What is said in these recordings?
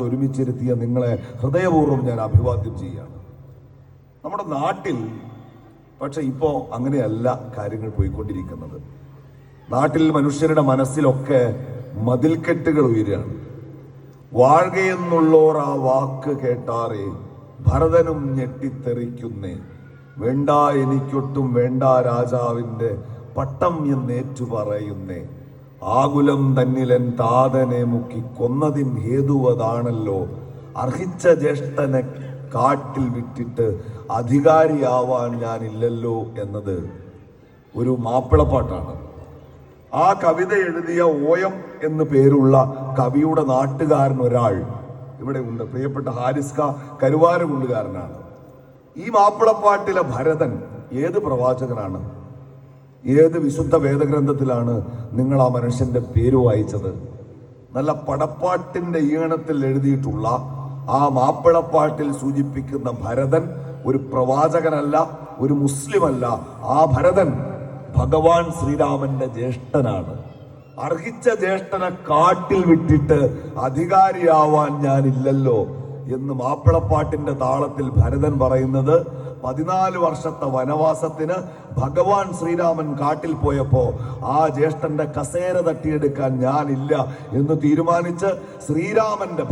ഒരുമിച്ചിരുത്തിയ നിങ്ങളെ ഹൃദയപൂർവ്വം ഞാൻ അഭിവാദ്യം ചെയ്യുകയാണ്. നമ്മുടെ നാട്ടിൽ പക്ഷെ ഇപ്പോൾ അങ്ങനെയല്ല കാര്യങ്ങൾ പോയിക്കൊണ്ടിരിക്കുന്നത്. നാട്ടിൽ മനുഷ്യരുടെ മനസ്സിലൊക്കെ മതിൽക്കെട്ടുകൾ ഉയരുകയാണ്. വാഴുകയെന്നുള്ളോർ ആ വാക്ക് കേട്ടാറേ ഭരതനും ഞെട്ടിത്തെറിക്കുന്നേ, വേണ്ട എനിക്കൊട്ടും വേണ്ട രാജാവിൻ്റെ പട്ടം എന്നേറ്റു പറയുന്നേ, ആകുലം തന്നിലൻ താതനെ മുക്കി കൊന്നതിൻ ഹേതുവതാണല്ലോ, അർഹിച്ച ജ്യേഷ്ഠനെ കാട്ടിൽ വിട്ടിട്ട് അധികാരിയാവാൻ ഞാനില്ലല്ലോ എന്നത് ഒരു മാപ്പിളപ്പാട്ടാണ്. ആ കവിത എഴുതിയ OM എന്ന് പേരുള്ള കവിയുടെ നാട്ടുകാരൻ ഒരാൾ ഇവിടെ ഉണ്ട്. പ്രിയപ്പെട്ട ഹാരിസ്ക കരുവാരകുണ്ടുകാരനാണ്. ഈ മാപ്പിളപ്പാട്ടിലെ ഭരതൻ ഏത് പ്രവാചകനാണ്, ഏത് വിശുദ്ധ വേദഗ്രന്ഥത്തിലാണ് നിങ്ങൾ ആ മനുഷ്യന്റെ പേര് വായിച്ചത്? നല്ല പടപ്പാട്ടിന്റെ ഈണത്തിൽ എഴുതിയിട്ടുള്ള ആ മാപ്പിളപ്പാട്ടിൽ സൂചിപ്പിക്കുന്ന ഭരതൻ ഒരു പ്രവാചകനല്ല, ഒരു മുസ്ലിമല്ല. ആ ഭരതൻ ഭഗവാൻ ശ്രീരാമന്റെ ജ്യേഷ്ഠനാണ്. അർഹിച്ച ജ്യേഷ്ഠനെ കാട്ടിൽ വിട്ടിട്ട് അധികാരിയാവാൻ ഞാനില്ലല്ലോ എന്ന് മാപ്പിളപ്പാട്ടിന്റെ താളത്തിൽ ഭരതൻ പറയുന്നത് 14 വർഷത്തെ വനവാസത്തിന് ഭഗവാൻ ശ്രീരാമൻ കാട്ടിൽ പോയപ്പോ ആ ജ്യേഷ്ഠന്റെ കസേര തട്ടിയെടുക്കാൻ ഞാനില്ല എന്ന് തീരുമാനിച്ച്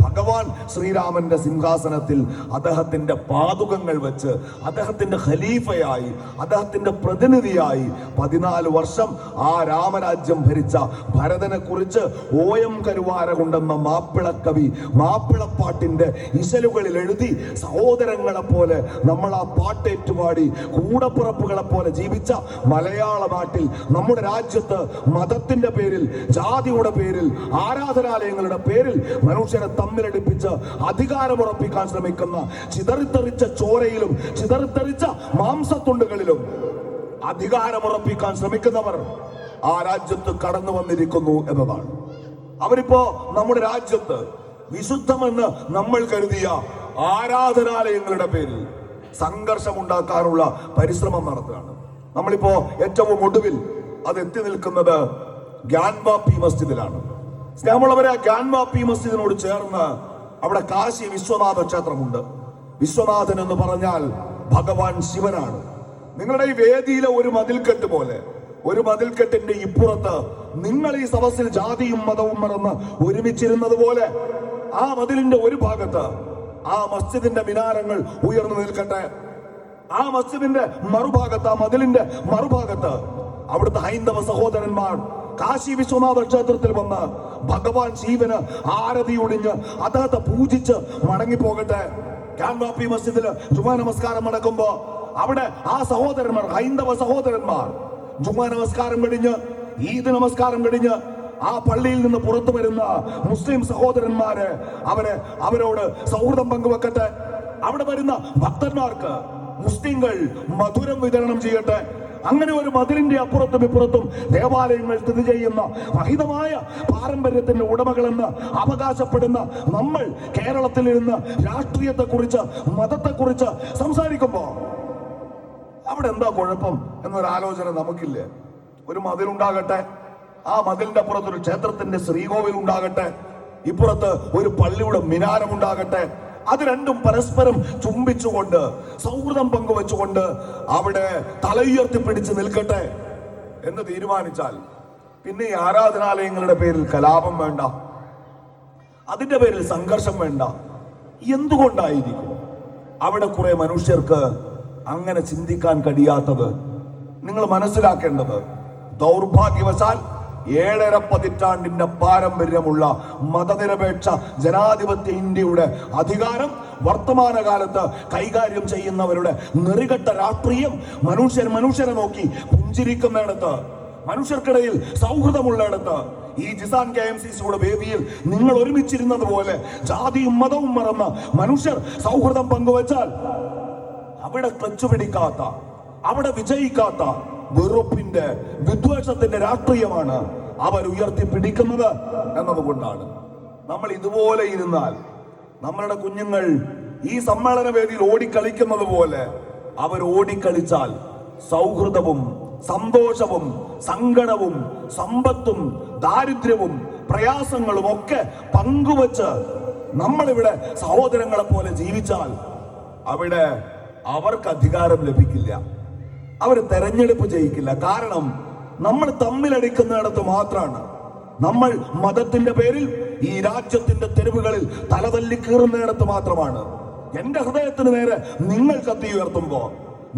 ഭഗവാൻ ശ്രീരാമന്റെ സിംഹാസനത്തിൽ അദ്ദേഹത്തിന്റെ പാതുകങ്ങൾ വെച്ച് അദ്ദേഹത്തിന്റെ ഖലീഫയായി, അദ്ദേഹത്തിന്റെ പ്രതിനിധിയായി 14 വർഷം ആ രാമരാജ്യം ഭരിച്ച ഭരതനെ കുറിച്ച് OM കരുവാരകുണ്ടെന്ന മാപ്പിളക്കവി മാപ്പിളപ്പാട്ടിന്റെ ഇശലുകളിൽ എഴുതി സഹോദരങ്ങളെ പോലെ നമ്മൾ ആ പാട്ടേറ്റുപാടി കൂടപ്പിറപ്പുകളെ പോലെ ജീവിച്ച മലയാള നാട്ടിൽ, നമ്മുടെ രാജ്യത്ത് മതത്തിന്റെ പേരിൽ, ജാതിയുടെ പേരിൽ, ആരാധനാലയങ്ങളുടെ പേരിൽ മനുഷ്യരെ തമ്മിലടിപ്പിച്ച് അധികാരമുറപ്പിക്കാൻ ശ്രമിക്കുന്ന, ചിതറിത്തെറിച്ച ചോരയിലും ചിതറിത്തെറിച്ച മാംസത്തുണ്ടുകളിലും അധികാരമുറപ്പിക്കാൻ ശ്രമിക്കുന്നവർ ആ രാജ്യത്ത് കടന്നു വന്നിരിക്കുന്നു എന്നതാണ്. അവരിപ്പോ നമ്മുടെ രാജ്യത്ത് വിശുദ്ധമെന്ന് നമ്മൾ കരുതിയ ആരാധനാലയങ്ങളുടെ പേരിൽ സംഘർഷമുണ്ടാക്കാനുള്ള പരിശ്രമം നടത്തുകയാണ്. നമ്മളിപ്പോ ഏറ്റവും ഒടുവിൽ അത് എത്തി നിൽക്കുന്നത് ഗ്യാൻവാപ്പി മസ്ജിദിലാണ്. സ്നേഹമുള്ളവരെ, ഗ്യാൻവാപ്പി മസ്ജിദിനോട് ചേർന്ന് അവിടെ കാശി വിശ്വനാഥ ക്ഷേത്രമുണ്ട്. വിശ്വനാഥൻ എന്ന് പറഞ്ഞാൽ ഭഗവാൻ ശിവനാണ്. നിങ്ങളുടെ ഈ വേദിയിലെ ഒരു മതിൽക്കെട്ട് പോലെ, ഒരു മതിൽക്കെട്ടിന്റെ ഇപ്പുറത്ത് നിങ്ങൾ ഈ സദസ്സിൽ ജാതിയും മതവും മറന്ന് ഒരുമിച്ചിരുന്നത് പോലെ ആ മതിലിന്റെ ഒരു ഭാഗത്ത് ആ മസ്ജിദിന്റെ മിനാരങ്ങൾ ഉയർന്നു നിൽക്കട്ടെ. ആ മസ്ജിദിന്റെ മറുഭാഗത്ത്, ആ മതിലിന്റെ മറുഭാഗത്ത് അവിടുത്തെ ഹൈന്ദവ സഹോദരന്മാർ കാശി വിശ്വനാഥ ക്ഷേത്രത്തിൽ വന്ന് ഭഗവാൻ ശിവന് ആരതി ഒടിഞ്ഞ് അദ്ദേഹത്തെ പൂജിച്ച് മടങ്ങിപ്പോകട്ടെ. ഗ്യാൻവാപ്പി മസ്ജിദില് ജുമാ നമസ്കാരം നടക്കുമ്പോ അവിടെ ആ സഹോദരന്മാർ, ഹൈന്ദവ സഹോദരന്മാർ ജുമാ നമസ്കാരം കഴിഞ്ഞ്, ഈദ് നമസ്കാരം കഴിഞ്ഞ് ആ പള്ളിയിൽ നിന്ന് പുറത്തു വരുന്ന മുസ്ലിം സഹോദരന്മാര് അവരോട് സൗഹൃദം പങ്കുവെക്കട്ടെ. അവിടെ വരുന്ന ഭക്തന്മാർക്ക് മുസ്ലിങ്ങൾ മധുരം വിതരണം ചെയ്യട്ടെ. അങ്ങനെ ഒരു മതിലിന്റെ അപ്പുറത്തും ഇപ്പുറത്തും ദേവാലയങ്ങൾ സ്ഥിതി ചെയ്യുന്ന മഹിതമായ പാരമ്പര്യത്തിന്റെ ഉടമകളെന്ന് അവകാശപ്പെടുന്ന നമ്മൾ കേരളത്തിൽ ഇരുന്ന് രാഷ്ട്രീയത്തെക്കുറിച്ച്, മതത്തെക്കുറിച്ച് സംസാരിക്കുമ്പോ അവിടെ എന്താ കുഴപ്പം എന്നൊരാലോചന നമുക്കില്ലേ? ഒരു മതിലുണ്ടാകട്ടെ, ആ മതിലിന്റെ അപ്പുറത്ത് ഒരു ക്ഷേത്രത്തിന്റെ ശ്രീകോവിൽ ഉണ്ടാകട്ടെ, ഇപ്പുറത്ത് ഒരു പള്ളിയുടെ മിനാരം ഉണ്ടാകട്ടെ. അത് രണ്ടും പരസ്പരം ചുംബിച്ചുകൊണ്ട്, സൗഹൃദം പങ്കുവെച്ചുകൊണ്ട് അവിടെ തലയുയർത്തി പിടിച്ച് നിൽക്കട്ടെ എന്ന് തീരുമാനിച്ചാൽ പിന്നെ ഈ ആരാധനാലയങ്ങളുടെ പേരിൽ കലാപം വേണ്ട, അതിന്റെ പേരിൽ സംഘർഷം വേണ്ട. എന്തുകൊണ്ടായിരിക്കും അവിടെ കുറെ മനുഷ്യർക്ക് അങ്ങനെ ചിന്തിക്കാൻ കഴിയാത്തത്? നിങ്ങൾ മനസ്സിലാക്കേണ്ടത്, ദൗർഭാഗ്യവശാൽ 7.5 പതിറ്റാണ്ടിന്റെ പാരമ്പര്യമുള്ള മതനിരപേക്ഷ ജനാധിപത്യ ഇന്ത്യയുടെ അധികാരം വർത്തമാനകാലത്ത് കൈകാര്യം ചെയ്യുന്നവരുടെ നെറികെട്ട രാഷ്ട്രീയം മനുഷ്യരെ നോക്കി പുഞ്ചിരിക്കുന്നിടത്ത്, മനുഷ്യർക്കിടയിൽ സൗഹൃദമുള്ളിടത്ത്, ഈ ജിസാൻ KMCCയുടെ വേദിയിൽ നിങ്ങൾ ഒരുമിച്ചിരുന്നത് പോലെ ജാതിയും മതവും മറന്ന് മനുഷ്യർ സൗഹൃദം പങ്കുവച്ചാൽ അവിടെ ക്ലച്ചുപിടിക്കാത്ത, അവിടെ വിജയിക്കാത്ത വെറുപ്പിന്റെ, വിദ്വേഷത്തിന്റെ രാഷ്ട്രീയമാണ് അവർ ഉയർത്തിപ്പിടിക്കുന്നത് എന്നതുകൊണ്ടാണ്. നമ്മൾ ഇതുപോലെ ഇരുന്നാൽ നമ്മളുടെ കുഞ്ഞുങ്ങൾ ഈ സമ്മേളന വേദിയിൽ ഓടിക്കളിക്കുന്നത് പോലെ അവർ ഓടിക്കളിച്ചാൽ സൗഹൃദവും സന്തോഷവും സങ്കടവും സമ്പത്തും ദാരിദ്ര്യവും പ്രയാസങ്ങളും ഒക്കെ പങ്കുവച്ച് നമ്മളിവിടെ സഹോദരങ്ങളെ പോലെ ജീവിച്ചാൽ അവിടെ അവർക്ക് അധികാരം ലഭിക്കില്ല, അവർ തെരഞ്ഞെടുപ്പ് ജയിക്കില്ല. കാരണം നമ്മൾ തമ്മിലടിക്കുന്നിടത്ത് മാത്രമാണ്. നമ്മൾ മതത്തിന്റെ പേരിൽ ഈ രാജ്യത്തിന്റെ തെരുവുകളിൽ തലതല്ലി കീറുന്നിടത്ത് മാത്രമാണ്. എന്റെ ഹൃദയത്തിന് നേരെ നിങ്ങൾ കത്തി ഉയർത്തുമ്പോ,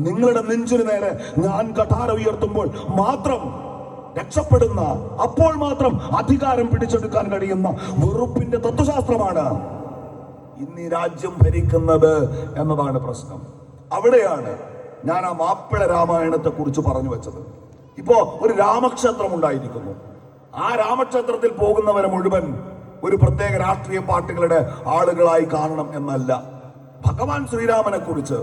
നിങ്ങളുടെ നെഞ്ചിന് നേരെ ഞാൻ കഠാര ഉയർത്തുമ്പോൾ മാത്രം രക്ഷപ്പെടുന്ന, അപ്പോൾ മാത്രം അധികാരം പിടിച്ചെടുക്കാൻ കഴിയുന്ന വെറുപ്പിന്റെ തത്വശാസ്ത്രമാണ് ഇന്ന് ഈ രാജ്യം ഭരിക്കുന്നത് എന്നതാണ് പ്രശ്നം. അവിടെയാണ് ഞാൻ ആ മാപ്പിള രാമായണത്തെ കുറിച്ച് പറഞ്ഞു വെച്ചത്. ഇപ്പോ ഒരു രാമക്ഷേത്രം ഉണ്ടായിരിക്കുന്നു. ആ രാമക്ഷേത്രത്തിൽ പോകുന്നവരെ മുഴുവൻ ഒരു പ്രത്യേക രാഷ്ട്രീയ പാർട്ടികളുടെ ആളുകളായി കാണണം എന്നല്ല. ഭഗവാൻ ശ്രീരാമനെ കുറിച്ച്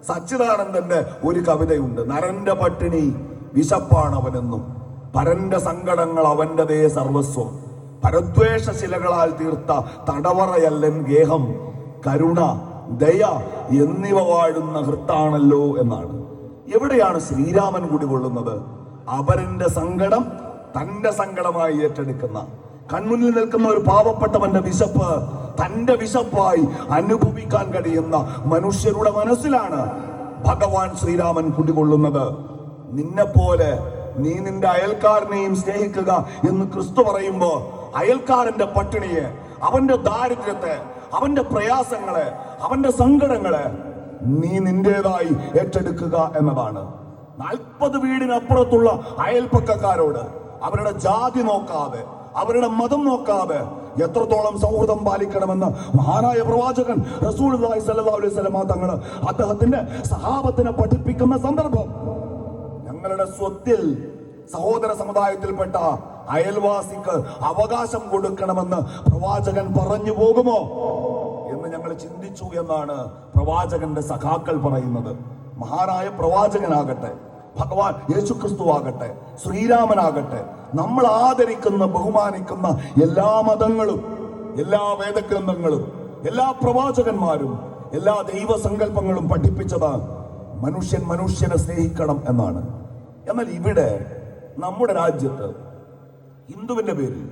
സച്ചിദാനന്ദന്റെ ഒരു കവിതയുണ്ട്. നരന്റെ പട്ടിണി വിശപ്പാണവനെന്നും പരന്റെ സങ്കടങ്ങൾ അവന്റെതേ സർവസ്വം, പരദ്വേഷ ശിലകളാൽ തീർത്ത തടവറയല്ലൻ ഗേഹം, കരുണ ദയ എന്നിവ വാഴുന്ന ഹൃത്താണല്ലോ എന്നാണ്. എവിടെയാണ് ശ്രീരാമൻ കുടികൊള്ളുന്നത്? അപരന്റെ സങ്കടം തന്റെ സങ്കടമായി ഏറ്റെടുക്കുന്ന, കൺമുന്നിൽ നിൽക്കുന്ന ഒരു പാവപ്പെട്ടവന്റെ വിശപ്പ് തന്റെ വിശപ്പായി അനുഭവിക്കാൻ കഴിയുന്ന മനുഷ്യരുടെ മനസ്സിലാണ് ഭഗവാൻ ശ്രീരാമൻ കുടികൊള്ളുന്നത്. നിന്നെപ്പോലെ നീ നിന്റെ അയൽക്കാരനെയും സ്നേഹിക്കുക എന്ന് ക്രിസ്തു പറയുമ്പോ, അയൽക്കാരന്റെ പട്ടിണിയെ, അവന്റെ ദാരിദ്ര്യത്തെ, അവന്റെ പ്രയാസങ്ങളെ, അവന്റെ സങ്കടങ്ങളെ നീ നിന്റേതായി ഏറ്റെടുക്കുക എന്നതാണ്. 40 വീടിനപ്പുറത്തുള്ള അയൽപ്പക്കക്കാരോട് അവരുടെ ജാതി നോക്കാതെ, അവരുടെ മതം നോക്കാതെ എത്രത്തോളം സൗഹൃദം പാലിക്കണമെന്ന് മഹാനായ പ്രവാചകൻ റസൂലുള്ളാഹി സ്വല്ലല്ലാഹു അലൈഹി വസല്ലം തങ്ങൾ അദ്ദേഹത്തിന്റെ സഹാബത്തിനെ പഠിപ്പിക്കുന്ന സന്ദർഭം. ഞങ്ങളുടെ സ്വത്തിൽ സഹോദര സമുദായത്തിൽപ്പെട്ട അയൽവാസിക്ക് അവകാശം കൊടുക്കണമെന്ന് പ്രവാചകൻ പറഞ്ഞു പോകുമോ എന്ന് ഞങ്ങൾ ചിന്തിച്ചു എന്നാണ് പ്രവാചകന്റെ സഖാക്കൾ പറയുന്നത്. മഹാനായ പ്രവാചകനാകട്ടെ, ഭഗവാൻ യേശുക്രിസ്തു ആകട്ടെ, ശ്രീരാമനാകട്ടെ, നമ്മൾ ആദരിക്കുന്ന ബഹുമാനിക്കുന്ന എല്ലാ മതങ്ങളും, എല്ലാ വേദഗ്രന്ഥങ്ങളും, എല്ലാ പ്രവാചകന്മാരും, എല്ലാ ദൈവസങ്കല്പങ്ങളും പഠിപ്പിച്ചത് മനുഷ്യൻ മനുഷ്യനെ സ്നേഹിക്കണം എന്നാണ്. എന്നാൽ ഇവിടെ നമ്മുടെ രാജ്യത്ത് ഹിന്ദുവിന്റെ പേരിൽ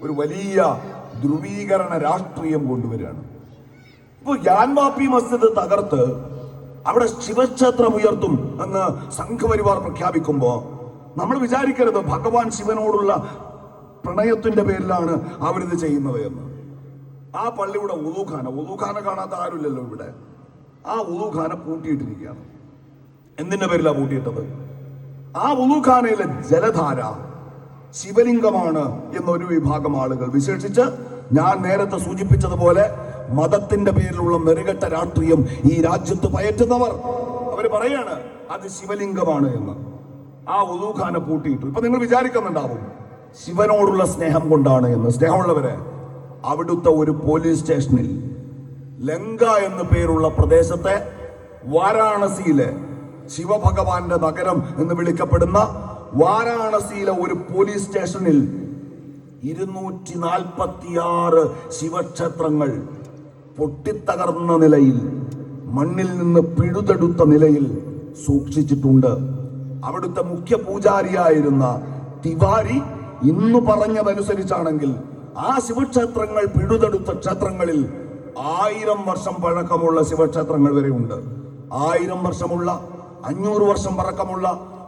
ഒരു വലിയ ധ്രുവീകരണ രാഷ്ട്രീയം കൊണ്ടുവരികയാണ്. ഇപ്പോൾ യാൻവാപ്പി മസ്ജിദ് തകർത്ത് അവിടെ ശിവക്ഷേത്രം ഉയർത്തും എന്ന് സംഘപരിവാർ പ്രഖ്യാപിക്കുമ്പോ നമ്മൾ വിചാരിക്കരുത് ഭഗവാൻ ശിവനോടുള്ള പ്രണയത്തിന്റെ പേരിലാണ് അവരിത് ചെയ്യുന്നത് എന്ന്. ആ പള്ളിയുടെ ഉദൂഖാന കാണാത്ത ആരുമില്ലല്ലോ ഇവിടെ. ആ ഉദൂഖാന പൂട്ടിയിട്ടിരിക്കുകയാണ്. എന്തിന്റെ പേരിലാണ് പൂട്ടിയിട്ടത്? ആ ഉദൂഖാനയിലെ ജലധാര ശിവലിംഗമാണ് എന്നൊരു വിഭാഗം ആളുകൾ, വിശേഷിച്ച് ഞാൻ നേരത്തെ സൂചിപ്പിച്ചതുപോലെ മതത്തിന്റെ പേരിലുള്ള നെറുകെട്ട രാഷ്ട്രീയം ഈ രാജ്യത്ത് പയറ്റുന്നവർ, അവർ പറയാണ് അത് ശിവലിംഗമാണ് എന്ന്. ആ ഉദൂഖാന പൂട്ടിയിട്ടു. ഇപ്പൊ നിങ്ങൾ വിചാരിക്കുന്നുണ്ടാവും ശിവനോടുള്ള സ്നേഹം കൊണ്ടാണ് എന്ന്. സ്നേഹമുള്ളവരെ, അവിടുത്തെ ഒരു പോലീസ് സ്റ്റേഷനിൽ ലങ്ക എന്നു പേരുള്ള പ്രദേശത്തെ വാരാണസിയിലെ ശിവഭഗവാന്റെ നഗരം എന്ന് വിളിക്കപ്പെടുന്ന വാരാണസിയിലെ ഒരു പോലീസ് സ്റ്റേഷനിൽ 246 ശിവക്ഷേത്രങ്ങൾ പൊട്ടിത്തകർന്ന നിലയിൽ, മണ്ണിൽ നിന്ന് പിഴുതെടുത്ത നിലയിൽ സൂക്ഷിച്ചിട്ടുണ്ട്. അവിടുത്തെ മുഖ്യ പൂജാരിയായിരുന്ന തിവാരി ഇന്ന് പറഞ്ഞതനുസരിച്ചാണെങ്കിൽ ആ ശിവക്ഷേത്രങ്ങൾ പിഴുതെടുത്ത ക്ഷേത്രങ്ങളിൽ 1000 വർഷം പഴക്കമുള്ള ശിവക്ഷേത്രങ്ങൾ വരെ ഉണ്ട്. 1000 വർഷമുള്ള, 500 വർഷം പഴക്കമുള്ള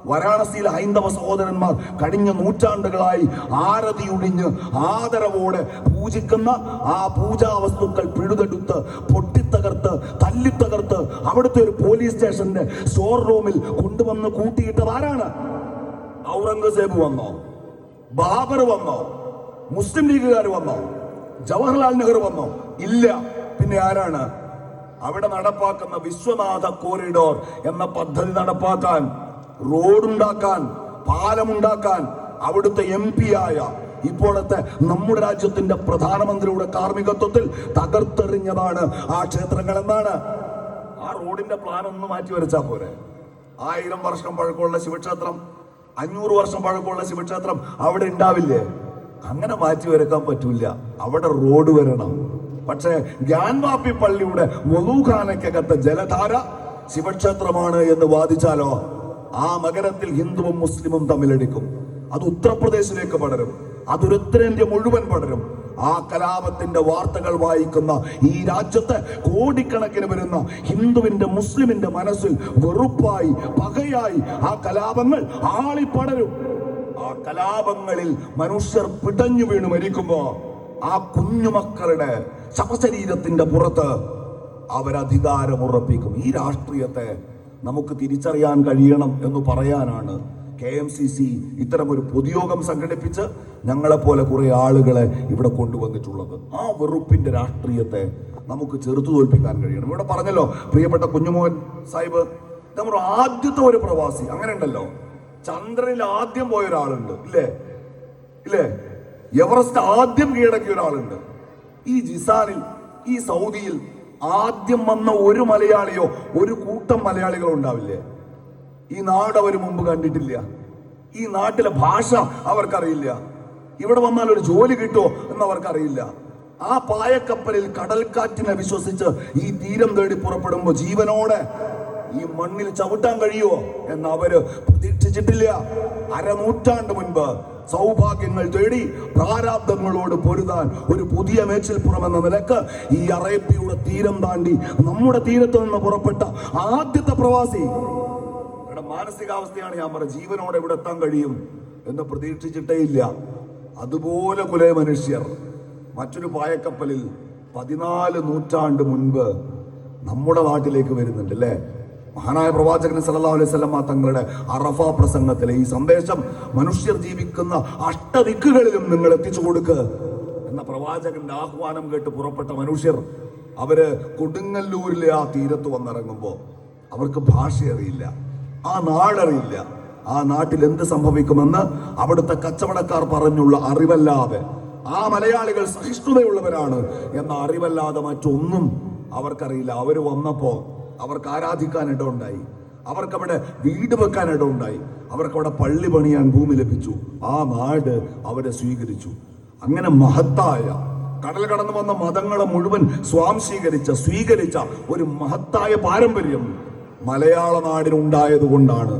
വാരാണസിയിലെ ഹൈന്ദവ സഹോദരന്മാർ കഴിഞ്ഞ നൂറ്റാണ്ടുകളായി ആരതിയുടിഞ്ഞ് ആദരവോടെ പൂജിക്കുന്ന ആ പൂജാ വസ്തുക്കൾ പിഴുതെടുത്ത് പൊട്ടിത്തകർത്ത് തല്ലിത്തകർത്ത് അവിടുത്തെ ഒരു പോലീസ് സ്റ്റേഷന്റെ സ്റ്റോർ റൂമിൽ കൊണ്ടുവന്ന് കൂട്ടിയിട്ടത് ആരാണ്? ഔറംഗസേബ് വന്നോ? ബാബർ വന്നോ? മുസ്ലിം ലീഗുകാർ വന്നോ? ജവഹർലാൽ നെഹ്റു വന്നോ? ഇല്ല. പിന്നെ ആരാണ്? അവിടെ നടപ്പാക്കുന്ന വിശ്വനാഥ കോറിഡോർ എന്ന പദ്ധതി നടപ്പാക്കാൻ, റോഡുണ്ടാക്കാൻ, പാലമുണ്ടാക്കാൻ അവിടുത്തെ MP ആയ ഇപ്പോഴത്തെ നമ്മുടെ രാജ്യത്തിന്റെ പ്രധാനമന്ത്രിയുടെ കാർമ്മികത്വത്തിൽ തകർത്തെറിഞ്ഞതാണ് ആ ക്ഷേത്രങ്ങൾ എന്നാണ്. ആ റോഡിന്റെ പ്ലാൻ ഒന്ന് മാറ്റി വരച്ചാ പോരെ? 1000 വർഷം പഴക്കമുള്ള ശിവക്ഷേത്രം, 500 വർഷം പഴക്കമുള്ള ശിവക്ഷേത്രം അവിടെ ഉണ്ടാവില്ലേ? അങ്ങനെ മാറ്റി വരക്കാൻ പറ്റൂല. അവിടെ റോഡ് വരണം. പക്ഷേ ഗ്യാൻവാപ്പി പള്ളിയുടെ വധൂഖാനക്കകത്തെ ജലധാര ശിവക്ഷേത്രമാണ് എന്ന് വാദിച്ചാലോ ആ നഗരത്തിൽ ഹിന്ദുവും മുസ്ലിമും തമ്മിലടിക്കും. അത് ഉത്തർപ്രദേശിലേക്ക് പടരും, അത് ഉത്തരേന്ത്യ മുഴുവൻ പടരും, ആ കലാപത്തിന്റെ വാർത്തകൾ വായിക്കുന്ന ഈ രാജ്യത്ത് കോടിക്കണക്കിന് വരുന്ന ഹിന്ദുവിന്റെ മുസ്ലിമിന്റെ മനസ്സിൽ വെറുപ്പായി പകയായി ആ കലാപങ്ങൾ ആളിപ്പടരും. ആ കലാപങ്ങളിൽ മനുഷ്യർ പിടഞ്ഞു വീണ് മരിക്കുമ്പോ ആ കുഞ്ഞുമക്കളുടെ ശവശരീരത്തിന്റെ പുറത്ത് അവരധികാരം ഉറപ്പിക്കും. ഈ രാഷ്ട്രീയത്തെ നമുക്ക് തിരിച്ചറിയാൻ കഴിയണം എന്ന് പറയാനാണ് KMCC ഇത്തരമൊരു പൊതുയോഗം സംഘടിപ്പിച്ച് ഞങ്ങളെപ്പോലെ കുറെ ആളുകളെ ഇവിടെ കൊണ്ടുവന്നിട്ടുള്ളത്. ആ വെറുപ്പിന്റെ രാഷ്ട്രീയത്തെ നമുക്ക് ചെറുത്തു തോൽപ്പിക്കാൻ കഴിയണം. ഇവിടെ പറഞ്ഞല്ലോ പ്രിയപ്പെട്ട കുഞ്ഞുമോൻ സാഹിബ്, നമ്മുടെ ആദ്യത്തെ ഒരു പ്രവാസി അങ്ങനെ ഉണ്ടല്ലോ, ചന്ദ്രനിൽ ആദ്യം പോയ ഒരാളുണ്ട്, ഇല്ലേ? എവറസ്റ്റ് ആദ്യം കീഴടക്കിയ ഒരാളുണ്ട്. ഈ ജിസാനിൽ, ഈ സൗദിയിൽ ആദ്യം വന്ന ഒരു മലയാളിയോ ഒരു കൂട്ടം മലയാളികളോ ഉണ്ടാവില്ലേ? ഈ നാട് അവർ മുമ്പ് കണ്ടിട്ടില്ല. ഈ നാട്ടിലെ ഭാഷ അവർക്കറിയില്ല. ഇവിടെ വന്നാൽ ഒരു ജോലി കിട്ടുമോ എന്ന് അവർക്കറിയില്ല. ആ പായക്കപ്പലിൽ കടൽക്കാറ്റിനെ വിശ്വസിച്ച് ഈ തീരം തേടി പുറപ്പെടുമ്പോൾ ജീവനോടെ ഈ മണ്ണിൽ ചവിട്ടാൻ കഴിയുമോ എന്ന് അവര് പ്രതീക്ഷിച്ചിട്ടില്ല. അരനൂറ്റാണ്ട് മുൻപ് സൗഭാഗ്യങ്ങൾ തേടി പ്രാരാബ്ദങ്ങളോട് പൊരുതാൻ ഒരു പുതിയ മേച്ചിൽപ്പുറം എന്ന നിലക്ക് ഈ അറേബ്യയുടെ തീരം താണ്ടി നമ്മുടെ തീരത്ത് നിന്ന് പുറപ്പെട്ട ആദ്യത്തെ പ്രവാസി. മാനസികാവസ്ഥയാണ് ഞാൻ പറഞ്ഞത്. ജീവനോടെ ഇവിടെ എത്താൻ കഴിയും എന്ന് പ്രതീക്ഷിച്ചിട്ടേ ഇല്ല. അതുപോലെ കുലേ മനുഷ്യർ മറ്റൊരു പായക്കപ്പലിൽ 14 നൂറ്റാണ്ട് മുൻപ് നമ്മുടെ നാട്ടിലേക്ക് വരുന്നുണ്ട്, അല്ലേ? മഹാനായ പ്രവാചകൻ സല്ലല്ലാഹു അലൈഹി വസല്ലം തങ്ങളുടെ അറഫ പ്രസംഗത്തിലെ ഈ സന്ദേശം മനുഷ്യർ ജീവിക്കുന്ന അഷ്ടദിക്കുകളിലും നിങ്ങൾ എത്തിച്ചു കൊടുക്കുക എന്ന പ്രവാചകന്റെ ആഹ്വാനം കേട്ട് പുറപ്പെട്ട മനുഷ്യർ അവര് കൊടുങ്ങല്ലൂരിലെ ആ തീരത്ത് വന്നിറങ്ങുമ്പോൾ അവർക്ക് ഭാഷ അറിയില്ല, ആ നാടറിയില്ല. ആ നാട്ടിൽ എന്ത് സംഭവിക്കുമെന്ന് അവിടുത്തെ കച്ചവടക്കാർ പറഞ്ഞുള്ള അറിവല്ലാതെ, ആ മലയാളികൾ സഹിഷ്ണുതയുള്ളവരാണ് എന്ന അറിവല്ലാതെ മറ്റൊന്നും അവർക്കറിയില്ല. അവര് വന്നപ്പോ അവർക്ക് ആരാധിക്കാൻ ഇടമുണ്ടായി, അവർക്കവിടെ വീട് വെക്കാൻ ഇടമുണ്ടായി, അവർക്കവിടെ പള്ളി പണിയാൻ ഭൂമി ലഭിച്ചു. ആ നാട് അവരെ സ്വീകരിച്ചു. അങ്ങനെ മഹത്തായ കടൽ കടന്നു വന്ന മതങ്ങളെ മുഴുവൻ സ്വീകരിച്ച ഒരു മഹത്തായ പാരമ്പര്യം മലയാള നാടിനുണ്ടായത് കൊണ്ടാണ്.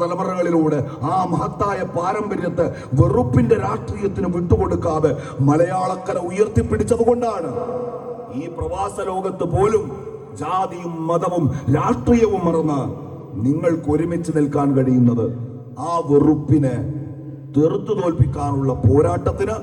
തലമുറകളിലൂടെ ആ മഹത്തായ പാരമ്പര്യത്തെ വെറുപ്പിന്റെ രാഷ്ട്രീയത്തിന് വിട്ടുകൊടുക്കാതെ മലയാളക്കര ഉയർത്തിപ്പിടിച്ചത് കൊണ്ടാണ് ഈ പ്രവാസ ലോകത്ത് പോലും ജാതിയും മതവും രാഷ്ട്രീയവും മറന്ന് നിങ്ങൾക്ക് ഒരുമിച്ച് നിൽക്കാൻ കഴിയുന്നത്. ആ വെറുപ്പിനെ തെറുത്തു തോൽപ്പിക്കാനുള്ള പോരാട്ടത്തിന്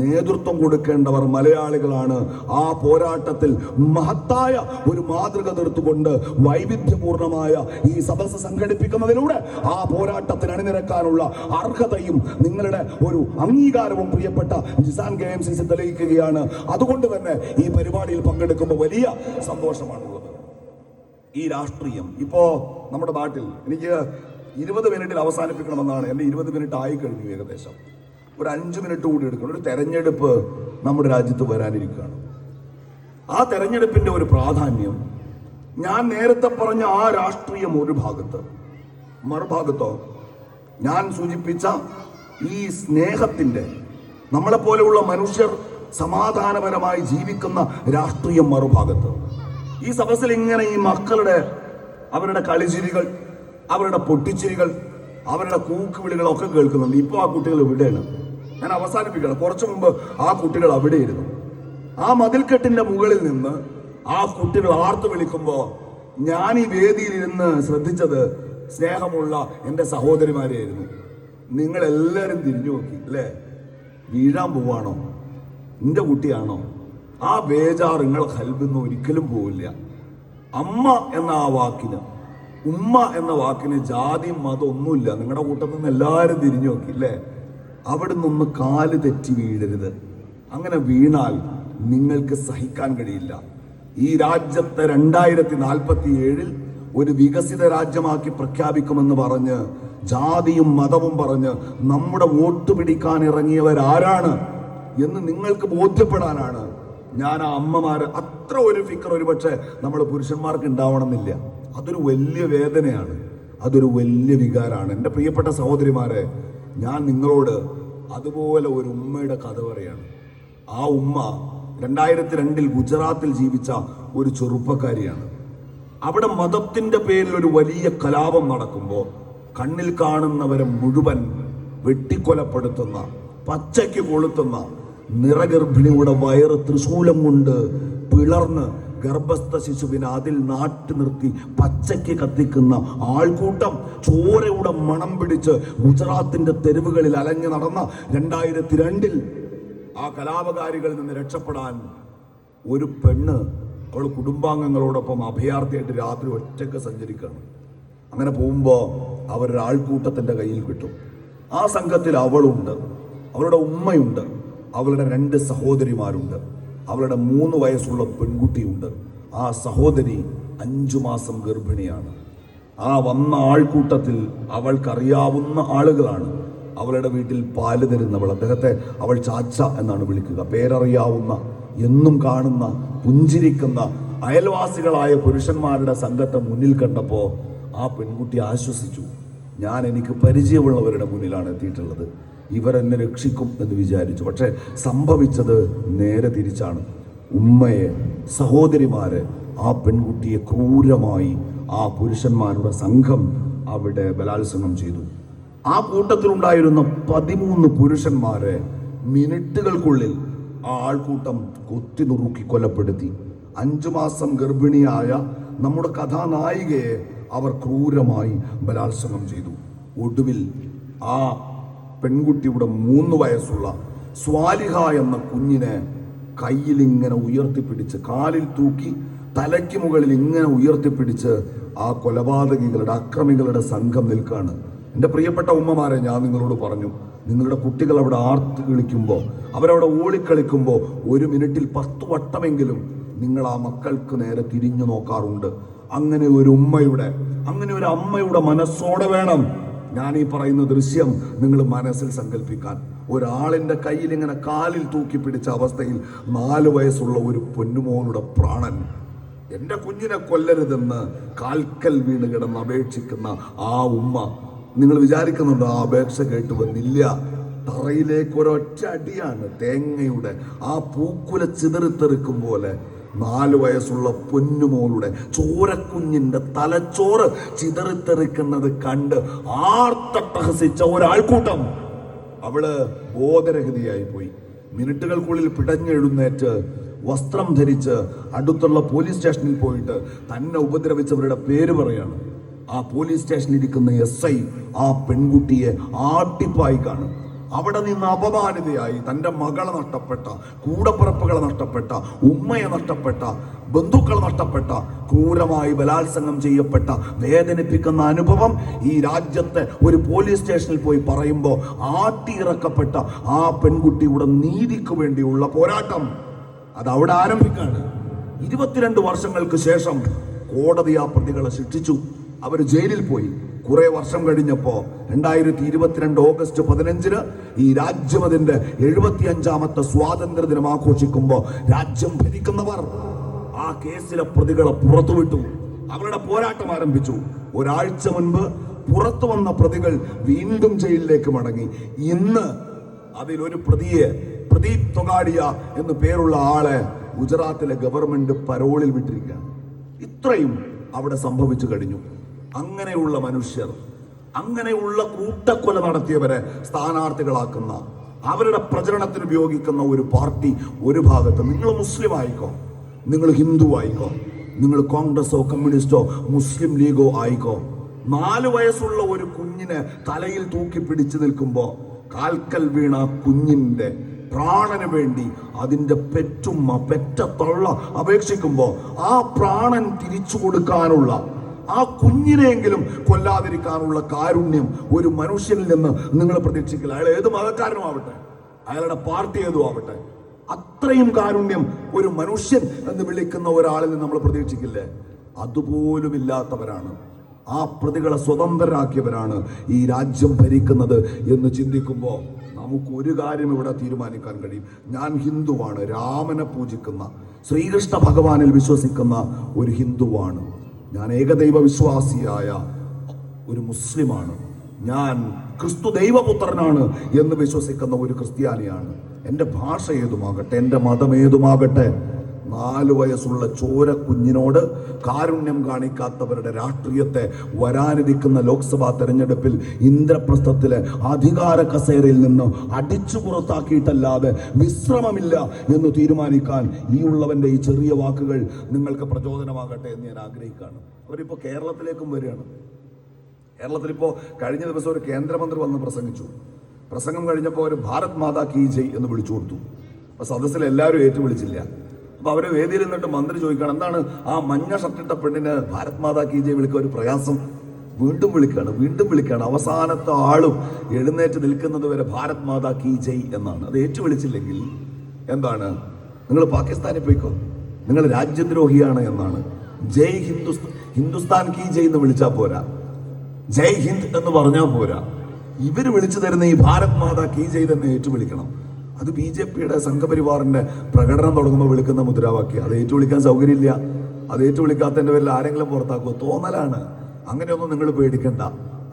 നേതൃത്വം കൊടുക്കേണ്ടവർ മലയാളികളാണ്. ആ പോരാട്ടത്തിൽ മഹത്തായ ഒരു മാതൃക തീർത്തുകൊണ്ട് വൈവിധ്യപൂർണമായ ഈ സദസ്സ് സംഘടിപ്പിക്കുന്നതിലൂടെ ആ പോരാട്ടത്തിന് അണിനിരക്കാനുള്ള അർഹതയും നിങ്ങളുടെ ഒരു അംഗീകാരവും പ്രിയപ്പെട്ട ജിസാൻ KMCC തെളിയിക്കുകയാണ്. അതുകൊണ്ട് തന്നെ ഈ പരിപാടിയിൽ പങ്കെടുക്കുമ്പോൾ വലിയ സന്തോഷമാണുള്ളത്. ഈ രാഷ്ട്രീയം ഇപ്പോ നമ്മുടെ നാട്ടിൽ എനിക്ക് 20 മിനിറ്റിൽ അവസാനിപ്പിക്കണമെന്നാണ്. എൻ്റെ 20 മിനിറ്റ് ആയി കഴിഞ്ഞു. ഏകദേശം ഒരു 5 മിനിറ്റ് കൂടി എടുക്കണം. ഒരു തെരഞ്ഞെടുപ്പ് നമ്മുടെ രാജ്യത്ത് വരാനിരിക്കുകയാണ്. ആ തെരഞ്ഞെടുപ്പിന്റെ ഒരു പ്രാധാന്യം ഞാൻ നേരത്തെ പറഞ്ഞ ആ രാഷ്ട്രീയം ഒരു ഭാഗത്ത്, മറുഭാഗത്തോ ഞാൻ സൂചിപ്പിച്ച ഈ സ്നേഹത്തിന്റെ, നമ്മളെപ്പോലെയുള്ള മനുഷ്യർ സമാധാനപരമായി ജീവിക്കുന്ന രാഷ്ട്രീയം മറുഭാഗത്ത്. ഈ സദസ്സിൽ ഇങ്ങനെ ഈ മക്കളുടെ അവരുടെ കളിച്ചിരികൾ, അവരുടെ പൊട്ടിച്ചിരികൾ, അവരുടെ കൂക്കുവിളികളൊക്കെ കേൾക്കുന്നുണ്ട്. ഇപ്പോൾ ആ കുട്ടികൾ ഇവിടെയാണ്. ഞാൻ അവസാനിപ്പിക്കണം. കുറച്ചു മുമ്പ് ആ കുട്ടികൾ അവിടെയിരുന്നു. ആ മതിൽക്കെട്ടിന്റെ മുകളിൽ നിന്ന് ആ കുട്ടികൾ ആർത്തു വിളിക്കുമ്പോൾ ഞാൻ ഈ വേദിയിൽ ഇരുന്ന് ശ്രദ്ധിച്ചത് സ്നേഹമുള്ള എൻ്റെ സഹോദരിമാരെയായിരുന്നു. നിങ്ങളെല്ലാവരും തിരിഞ്ഞു നോക്കി, അല്ലേ? വീഴാൻ പോവാണോ? നിന്റെ കുട്ടിയാണോ? ആ ബേജാറ് നിങ്ങൾ കൽബിന്ന് ഒരിക്കലും പോവില്ല. അമ്മ എന്ന ആ വാക്കിന്, ഉമ്മ എന്ന വാക്കിന് ജാതി മതം ഒന്നുമില്ല. നിങ്ങളുടെ കൂട്ടത്തിൽ നിന്ന് എല്ലാവരും തിരിഞ്ഞു നോക്കി, അല്ലേ? അവിടെ നിന്ന് കാല് തെറ്റി വീഴരുത്. അങ്ങനെ വീണാൽ നിങ്ങൾക്ക് സഹിക്കാൻ കഴിയില്ല. ഈ രാജ്യത്തെ 2047 ഒരു വികസിത രാജ്യമാക്കി പ്രഖ്യാപിക്കുമെന്ന് പറഞ്ഞ് ജാതിയും മതവും പറഞ്ഞ് നമ്മുടെ വോട്ട് പിടിക്കാൻ ഇറങ്ങിയവരാരാണ് എന്ന് നിങ്ങൾക്ക് ബോധ്യപ്പെടാനാണ് ഞാൻ ആ അമ്മമാര് അത്ര ഒരു ഫിക്കർ ഒരുപക്ഷെ നമ്മൾ പുരുഷന്മാർക്ക് ഉണ്ടാവണമെന്നില്ല. അതൊരു വലിയ വേദനയാണ്, അതൊരു വലിയ വികാരമാണ്. എൻ്റെ പ്രിയപ്പെട്ട സഹോദരിമാരെ, ഞാൻ നിങ്ങളോട് അതുപോലെ ഒരു ഉമ്മയുടെ കഥ പറയാണ്. ആ ഉമ്മ 2002 ഗുജറാത്തിൽ ജീവിച്ച ഒരു ചെറുപ്പക്കാരിയാണ്. അവിടെ മതത്തിന്റെ പേരിൽ ഒരു വലിയ കലാപം നടക്കുമ്പോൾ കണ്ണിൽ കാണുന്നവരെ മുഴുവൻ വെട്ടിക്കൊലപ്പെടുത്തുന്ന, പച്ചയ്ക്ക് കൊളുത്തുന്ന, നിറഗർഭിണിയുടെ വയറ് ത്രിശൂലം കൊണ്ട് പിളർന്ന് ഗർഭസ്ഥ ശിശുവിനെ അതിൽ നാട്ടി നിർത്തി പച്ചയ്ക്ക് കത്തിക്കുന്ന ആൾക്കൂട്ടം, ചോരയുടെ മണം പിടിച്ച് ഗുജറാത്തിന്റെ തെരുവുകളിൽ അലഞ്ഞു നടന്ന 2002 ആ കലാപകാരികളിൽ നിന്ന് രക്ഷപ്പെടാൻ ഒരു പെണ്ണ് അവൾ കുടുംബാംഗങ്ങളോടൊപ്പം അഭയാർത്ഥിയായിട്ട് രാത്രി ഒറ്റയ്ക്ക് സഞ്ചരിക്കുകയാണ്. അങ്ങനെ പോകുമ്പോൾ അവരൊരാൾക്കൂട്ടത്തിൻ്റെ കയ്യിൽ കിട്ടും. ആ സംഘത്തിൽ അവളുണ്ട്, അവളുടെ ഉമ്മയുണ്ട്, അവളുടെ 2 സഹോദരിമാരുണ്ട്, അവളുടെ 3 വയസ്സുള്ള പെൺകുട്ടിയുണ്ട്. ആ സഹോദരി 5 മാസം ഗർഭിണിയാണ്. ആ വന്ന ആൾക്കൂട്ടത്തിൽ അവൾക്കറിയാവുന്ന ആളുകളാണ്. അവളുടെ വീട്ടിൽ പാല് തരുന്നവൾ, അദ്ദേഹത്തെ അവൾ ചാച്ച എന്നാണ് വിളിക്കുക. പേരറിയാവുന്ന, എന്നും കാണുന്ന, പുഞ്ചിരിക്കുന്ന അയൽവാസികളായ പുരുഷന്മാരുടെ സംഘത്തെ മുന്നിൽ കണ്ടപ്പോൾ ആ പെൺകുട്ടി ആശ്വസിച്ചു. ഞാൻ എനിക്ക് പരിചയമുള്ളവരുടെ മുന്നിലാണ് എത്തിയിട്ടുള്ളത്, ഇവരെന്നെ രക്ഷിക്കും എന്ന് വിചാരിച്ചു. പക്ഷെ സംഭവിച്ചത് നേരെ തിരിച്ചാണ്. ഉമ്മയെ, സഹോദരിമാരെ, ആ പെൺകുട്ടിയെ ക്രൂരമായി ആ പുരുഷന്മാരുടെ സംഘം അവിടെ ബലാത്സംഗം ചെയ്തു. ആ കൂട്ടത്തിലുണ്ടായിരുന്ന 13 പുരുഷന്മാരെ മിനിറ്റുകൾക്കുള്ളിൽ ആ ആൾക്കൂട്ടം കൊത്തി നുറുക്കി കൊലപ്പെടുത്തി. 5 മാസം ഗർഭിണിയായ നമ്മുടെ കഥാനായികയെ അവർ ക്രൂരമായി ബലാത്സംഗം ചെയ്തു. ഒടുവിൽ ആ പെൺകുട്ടിയുടെ 3 വയസ്സുള്ള സ്വാലിഹ എന്ന കുഞ്ഞിനെ കയ്യിൽ ഇങ്ങനെ ഉയർത്തിപ്പിടിച്ച്, കാലിൽ തൂക്കി തലയ്ക്ക് മുകളിൽ ഇങ്ങനെ ഉയർത്തിപ്പിടിച്ച് ആ കൊലപാതകികളുടെ, അക്രമികളുടെ സംഘം നിൽക്കുകയാണ്. എൻ്റെ പ്രിയപ്പെട്ട ഉമ്മമാരെ, ഞാൻ നിങ്ങളോട് പറഞ്ഞു, നിങ്ങളുടെ കുട്ടികൾ അവിടെ ആർത്ത് കളിക്കുമ്പോൾ, അവരവിടെ ഓടിക്കളിക്കുമ്പോൾ 1 മിനിറ്റിൽ 10 വട്ടമെങ്കിലും നിങ്ങൾ ആ മക്കൾക്ക് നേരെ തിരിഞ്ഞു നോക്കാറുണ്ട്. അങ്ങനെ ഒരു ഉമ്മയുടെ, അങ്ങനെ ഒരു അമ്മയുടെ മനസ്സോടെ വേണം ഞാൻ ഈ പറയുന്ന ദൃശ്യം നിങ്ങൾ മനസ്സിൽ സങ്കല്പിക്കാൻ. ഒരാളിൻ്റെ കയ്യിൽ ഇങ്ങനെ കാലിൽ തൂക്കി പിടിച്ച അവസ്ഥയിൽ 4 വയസ്സുള്ള ഒരു പൊന്നുമോനുടെ പ്രാണൻ, എൻ്റെ കുഞ്ഞിനെ കൊല്ലരുതെന്ന് കാൽക്കൽ വീണ് കിടന്ന് അപേക്ഷിക്കുന്ന ആ ഉമ്മ, നിങ്ങൾ വിചാരിക്കുന്നുണ്ടോ ആ അപേക്ഷ കേട്ട് വന്നില്ല? തറയിലേക്ക് ഒരൊറ്റ അടിയാണ് തേങ്ങയുടെ ആ പൂക്കുല ചിതറിത്തെറിക്കും പോലെ 4 വയസ്സുള്ള പൊന്നുമോളുടെ ചോരക്കുഞ്ഞിന്റെ തലച്ചോറ് ചിതറിത്തെറിക്കുന്നത് കണ്ട് ആർത്തട്ടഹസിച്ച ഒരാൾക്കൂട്ടം. അവള് ബോധരഹിതയായി പോയി. മിനിറ്റുകൾക്കുള്ളിൽ പിടഞ്ഞെഴുന്നേറ്റ് വസ്ത്രം ധരിച്ച് അടുത്തുള്ള പോലീസ് സ്റ്റേഷനിൽ പോയിട്ട് തന്നെ ഉപദ്രവിച്ചവരുടെ പേര് പറയാണ്. ആ പോലീസ് സ്റ്റേഷനിൽ ഇരിക്കുന്ന SI ആ പെൺകുട്ടിയെ ആട്ടിപ്പായി കാണും. അവിടെ നിന്ന് അപമാനിതയായി തൻ്റെ മകളെ നഷ്ടപ്പെട്ട, കൂടപ്പിറപ്പുകളെ നഷ്ടപ്പെട്ട, ഉമ്മയെ നഷ്ടപ്പെട്ട, ബന്ധുക്കളെ നഷ്ടപ്പെട്ട, ക്രൂരമായി ബലാത്സംഗം ചെയ്യപ്പെട്ട വേദനിപ്പിക്കുന്ന അനുഭവം ഈ രാജ്യത്തെ ഒരു പോലീസ് സ്റ്റേഷനിൽ പോയി പറയുമ്പോൾ ആട്ടിയിറക്കപ്പെട്ട ആ പെൺകുട്ടിയുടെ നീതിക്ക് വേണ്ടിയുള്ള പോരാട്ടം അത് അവിടെ ആരംഭിക്കാണ്. 22 വർഷങ്ങൾക്ക് ശേഷം കോടതി ആ പ്രതികളെ ശിക്ഷിച്ചു. അവർ ജയിലിൽ പോയി. കുറെ വർഷം കഴിഞ്ഞപ്പോൾ 2022 ഓഗസ്റ്റ് 15 ഈ രാജ്യം അതിന്റെ 75ാമത്തെ സ്വാതന്ത്ര്യ ദിനം ആഘോഷിക്കുമ്പോൾ രാജ്യം ഭരിക്കുന്നവർ ആ കേസിലെ പ്രതികളെ പുറത്തുവിട്ടു. അവരുടെ പോരാട്ടം ആരംഭിച്ചു. ഒരാഴ്ച മുൻപ് പുറത്തു വന്ന പ്രതികൾ വീണ്ടും ജയിലിലേക്ക് മടങ്ങി. ഇന്ന് അതിലൊരു പ്രതിയെ, പ്രദീപ് തൊഗാഡിയ എന്ന് പേരുള്ള ആളെ ഗുജറാത്തിലെ ഗവൺമെന്റ് പരോളിൽ വിട്ടിരിക്കുകയാണ്. ഇത്രയും അവിടെ സംഭവിച്ചു കഴിഞ്ഞു. അങ്ങനെയുള്ള മനുഷ്യർ, അങ്ങനെയുള്ള കൂട്ടക്കൊല നടത്തിയവരെ സ്ഥാനാർത്ഥികളാക്കുന്ന, അവരുടെ പ്രചരണത്തിന് ഉപയോഗിക്കുന്ന ഒരു പാർട്ടി ഒരു ഭാഗത്ത്, നിങ്ങൾ മുസ്ലിം ആയിക്കോ, നിങ്ങൾ ഹിന്ദു ആയിക്കോ, നിങ്ങൾ കോൺഗ്രസോ കമ്മ്യൂണിസ്റ്റോ മുസ്ലിം ലീഗോ ആയിക്കോ, 4 വയസ്സുള്ള ഒരു കുഞ്ഞിനെ തലയിൽ തൂക്കി പിടിച്ചു നിൽക്കുമ്പോൾ കാൽക്കൽ വീണ കുഞ്ഞിന്റെ പ്രാണന് വേണ്ടി അതിന്റെ പെറ്റുമ്മ, പെറ്റ തള്ള അപേക്ഷിക്കുമ്പോൾ ആ പ്രാണൻ തിരിച്ചു കൊടുക്കാനുള്ള, ആ കുഞ്ഞിനെയെങ്കിലും കൊല്ലാതിരിക്കാനുള്ള കാരുണ്യം ഒരു മനുഷ്യനിൽ നിന്ന് നിങ്ങൾ പ്രതീക്ഷിക്കില്ല. അയാൾ ഏത് മതക്കാരനും ആവട്ടെ, അയാളുടെ പാർട്ടി ഏതും ആവട്ടെ, അത്രയും കാരുണ്യം ഒരു മനുഷ്യൻ എന്ന് വിളിക്കുന്ന ഒരാളിൽ നിന്ന് നമ്മൾ പ്രതീക്ഷിക്കില്ലേ? അതുപോലും ഇല്ലാത്തവരാണ്, ആ പ്രതികളെ സ്വതന്ത്രരാക്കിയവരാണ് ഈ രാജ്യം ഭരിക്കുന്നത് എന്ന് ചിന്തിക്കുമ്പോൾ നമുക്ക് ഒരു കാര്യം ഇവിടെ തീരുമാനിക്കാൻ കഴിയും. ഞാൻ ഹിന്ദുവാണ്, രാമനെ പൂജിക്കുന്ന, ശ്രീകൃഷ്ണ ഭഗവാനിൽ വിശ്വസിക്കുന്ന ഒരു ഹിന്ദുവാണ്. ഞാൻ ഏകദൈവ വിശ്വാസിയായ ഒരു മുസ്ലിമാണ്. ഞാൻ ക്രിസ്തു ദൈവപുത്രനാണ് എന്ന് വിശ്വസിക്കുന്ന ഒരു ക്രിസ്ത്യാനിയാണ്. എൻ്റെ ഭാഷ ഏതുമാകട്ടെ, എൻ്റെ മതം ഏതുമാകട്ടെ, 4 വയസ്സുള്ള ചോര കുഞ്ഞിനോട് കാരുണ്യം കാണിക്കാത്തവരുടെ രാഷ്ട്രീയത്തെ വരാനിരിക്കുന്ന ലോക്സഭാ തെരഞ്ഞെടുപ്പിൽ ഇന്ദ്രപ്രസ്ഥത്തിലെ അധികാര കസേരയിൽ നിന്ന് അടിച്ചു പുറത്താക്കിയിട്ടല്ലാതെ വിശ്രമമില്ല എന്ന് തീരുമാനിക്കാൻ ഈ ഉള്ളവന്റെ ഈ ചെറിയ വാക്കുകൾ നിങ്ങൾക്ക് പ്രചോദനമാകട്ടെ എന്ന് ഞാൻ ആഗ്രഹിക്കുകയാണ്. അവരിപ്പോൾ കേരളത്തിലേക്കും വരികയാണ്. കേരളത്തിലിപ്പോൾ കഴിഞ്ഞ ദിവസം ഒരു കേന്ദ്രമന്ത്രി വന്ന് പ്രസംഗിച്ചു. പ്രസംഗം കഴിഞ്ഞപ്പോൾ ഒരു ഭാരത് മാതാ കീ ജയ് എന്ന് വിളിച്ചു കൊടുത്തു. അപ്പോൾ സദസ്സിൽ എല്ലാവരും ഏറ്റുവിളിച്ചില്ല. അപ്പോൾ അവരെ വേദിയിൽ നിന്നിട്ട് മന്ത്രി ചോദിക്കണം, എന്താണ് ആ മഞ്ഞ ഷർട്ടിട്ട പെണ്ണിന് ഭാരത് മാതാ കീ ജയ് വിളിക്കാൻ ഒരു പ്രയാസം? വീണ്ടും വിളിക്കുകയാണ്. അവസാനത്തെ ആളും എഴുന്നേറ്റ് നിൽക്കുന്നത് വരെ ഭാരത് മാതാ കീ ജയ് എന്നാണ്. അത് ഏറ്റുവിളിച്ചില്ലെങ്കിൽ എന്താണ്? നിങ്ങൾ പാകിസ്ഥാനിൽ പോയിക്കോ, നിങ്ങൾ രാജ്യദ്രോഹിയാണ് എന്നാണ്. ജയ് ഹിന്ദുസ്ഥാൻ കീ ജയ് എന്ന് വിളിച്ചാൽ പോരാ, ജയ് ഹിന്ദ് എന്ന് പറഞ്ഞാൽ പോരാ. ഇവര് വിളിച്ചു തരുന്ന ഈ ഭാരത് മാതാ കീ ജയ് തന്നെ ഏറ്റുവിളിക്കണം. അത് BJPയുടെ സംഘപരിവാറിന്റെ പ്രകടനം തുടങ്ങുമ്പോൾ വിളിക്കുന്ന മുദ്രാവാക്യം. അത് ഏറ്റുവിളിക്കാൻ സൗകര്യമില്ല. അത് ഏറ്റുവിളിക്കാത്തതിന്റെ പേരിൽ ആരെങ്കിലും പുറത്താക്കുമോ? തോന്നലാണ്. അങ്ങനെയൊന്നും നിങ്ങൾ പേടിക്കണ്ട,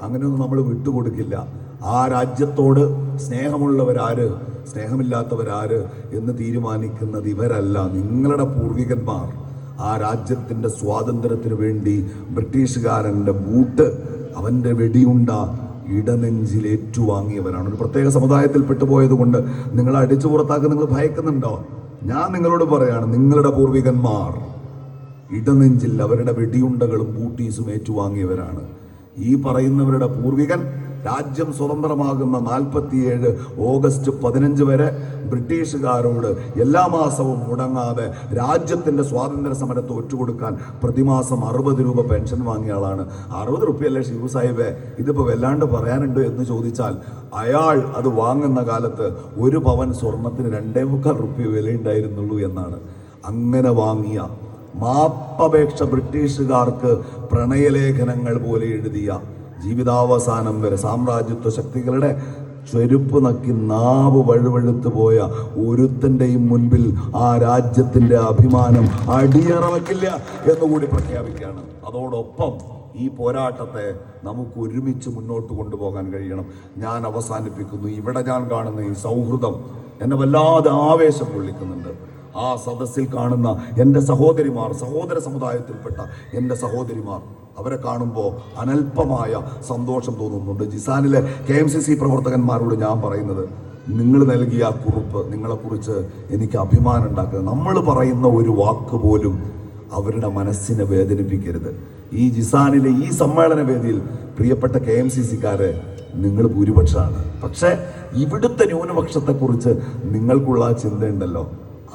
അങ്ങനെയൊന്നും നമ്മൾ വിട്ടുകൊടുക്കില്ല. ആ രാജ്യത്തോട് സ്നേഹമുള്ളവരാര് സ്നേഹമില്ലാത്തവരാര് എന്ന് തീരുമാനിക്കുന്നത് ഇവരല്ല, നിങ്ങളുടെ പൂർവികന്മാർ. ആ രാജ്യത്തിന്റെ സ്വാതന്ത്ര്യത്തിന് വേണ്ടി ബ്രിട്ടീഷുകാരന്റെ ബൂട്ട്, അവന്റെ വെടിയുണ്ട ഇടനെഞ്ചിൽ ഏറ്റുവാങ്ങിയവരാണ്. ഒരു പ്രത്യേക സമുദായത്തിൽ പെട്ടുപോയത് കൊണ്ട് നിങ്ങൾ അടിച്ചു പുറത്താക്കി നിങ്ങൾ ഭയക്കുന്നുണ്ടോ? ഞാൻ നിങ്ങളോട് പറയാണ്, നിങ്ങളുടെ പൂർവികന്മാർ ഇടനെഞ്ചിൽ അവരുടെ വെടിയുണ്ടകളും ബൂട്ടീസും ഏറ്റുവാങ്ങിയവരാണ്. ഈ പറയുന്നവരുടെ പൂർവികൻ രാജ്യം സ്വതന്ത്രമാകുന്ന 47 ഓഗസ്റ്റ് 15 വരെ ബ്രിട്ടീഷുകാരോട് എല്ലാ മാസവും മുടങ്ങാതെ രാജ്യത്തിന്റെ സ്വാതന്ത്ര്യ സമരത്തെ ഒറ്റുകൊടുക്കാൻ പ്രതിമാസം 60 രൂപ പെൻഷൻ വാങ്ങിയ ആളാണ്. 60 റുപ്യല്ലേ ഷിബു സാഹിബേ, ഇതിപ്പോ വല്ലാണ്ട് പറയാനുണ്ട് എന്ന് ചോദിച്ചാൽ, അയാൾ അത് വാങ്ങുന്ന കാലത്ത് 1 പവൻ സ്വർണത്തിന് 2.25 റുപ്യ വിലയുണ്ടായിരുന്നുള്ളൂ എന്നാണ്. അങ്ങനെ വാങ്ങിയ മാപ്പപേക്ഷ ബ്രിട്ടീഷുകാർക്ക് പ്രണയലേഖനങ്ങൾ പോലെ എഴുതിയ, ജീവിതാവസാനം വരെ സാമ്രാജ്യത്വ ശക്തികളുടെ ചെരുപ്പ് നക്കി നാവ് വഴുവഴുത്തു പോയ ഒരുത്തൻ്റെയും മുൻപിൽ ആ രാജ്യത്തിന്റെ അഭിമാനം അടിയറ വയ്ക്കില്ല എന്നുകൂടി പ്രഖ്യാപിക്കുകയാണ്. അതോടൊപ്പം ഈ പോരാട്ടത്തെ നമുക്ക് ഒരുമിച്ച് മുന്നോട്ട് കൊണ്ടുപോകാൻ കഴിയണം. ഞാൻ അവസാനിപ്പിക്കുന്നു. ഇവിടെ ഞാൻ കാണുന്ന ഈ സൗഹൃദം എന്നെ വല്ലാതെ ആവേശം കൊള്ളിക്കുന്നുണ്ട്. ആ സദസ്സിൽ കാണുന്ന എൻ്റെ സഹോദരിമാർ, സഹോദര സമുദായത്തിൽപ്പെട്ട എൻ്റെ സഹോദരിമാർ, അവരെ കാണുമ്പോൾ അനൽപമായ സന്തോഷം തോന്നുന്നുണ്ട്. ജിസാനിലെ KMCC പ്രവർത്തകന്മാരോട് ഞാൻ പറയുന്നത്, നിങ്ങൾ നൽകിയ ആ കുറിപ്പ്, നിങ്ങളെക്കുറിച്ച് എനിക്ക് അഭിമാനം ഉണ്ടാക്കുക. നമ്മൾ പറയുന്ന ഒരു വാക്ക് പോലും അവരുടെ മനസ്സിനെ വേദനിപ്പിക്കരുത്. ഈ ജിസാനിലെ ഈ സമ്മേളന വേദിയിൽ പ്രിയപ്പെട്ട KMCCക്കാരെ, നിങ്ങൾ ഭൂരിപക്ഷമാണ്. പക്ഷേ ഇവിടുത്തെ ന്യൂനപക്ഷത്തെക്കുറിച്ച് നിങ്ങൾക്കുള്ള ആ ചിന്തയുണ്ടല്ലോ,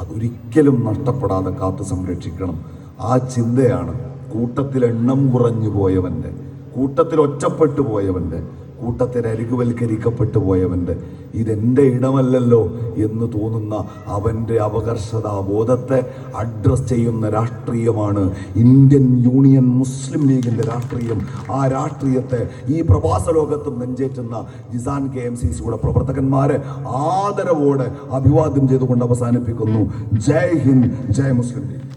അതൊരിക്കലും നഷ്ടപ്പെടാതെ കാത്തു സംരക്ഷിക്കണം. ആ ചിന്തയാണ് കൂട്ടത്തിൽ എണ്ണം കുറഞ്ഞു പോയവൻ്റെ, കൂട്ടത്തിൽ ഒറ്റപ്പെട്ടു പോയവൻ്റെ, കൂട്ടത്തിൽ അരികുവൽക്കരിക്കപ്പെട്ടു പോയവൻ്റെ, ഇതെൻ്റെ ഇടമല്ലല്ലോ എന്ന് തോന്നുന്ന അവൻ്റെ അപകർഷതാബോധത്തെ അഡ്രസ് ചെയ്യുന്ന രാഷ്ട്രീയമാണ് ഇന്ത്യൻ യൂണിയൻ മുസ്ലിം ലീഗിൻ്റെ രാഷ്ട്രീയം. ആ രാഷ്ട്രീയത്തെ ഈ പ്രവാസ ലോകത്തും നെഞ്ചേറ്റുന്ന ജിസാൻ KMCCയുടെ പ്രവർത്തകന്മാരെ ആദരവോടെ അഭിവാദ്യം ചെയ്തുകൊണ്ട് അവസാനിപ്പിക്കുന്നു. ജയ് ഹിന്ദ്, ജയ് മുസ്ലിം ലീഗ്.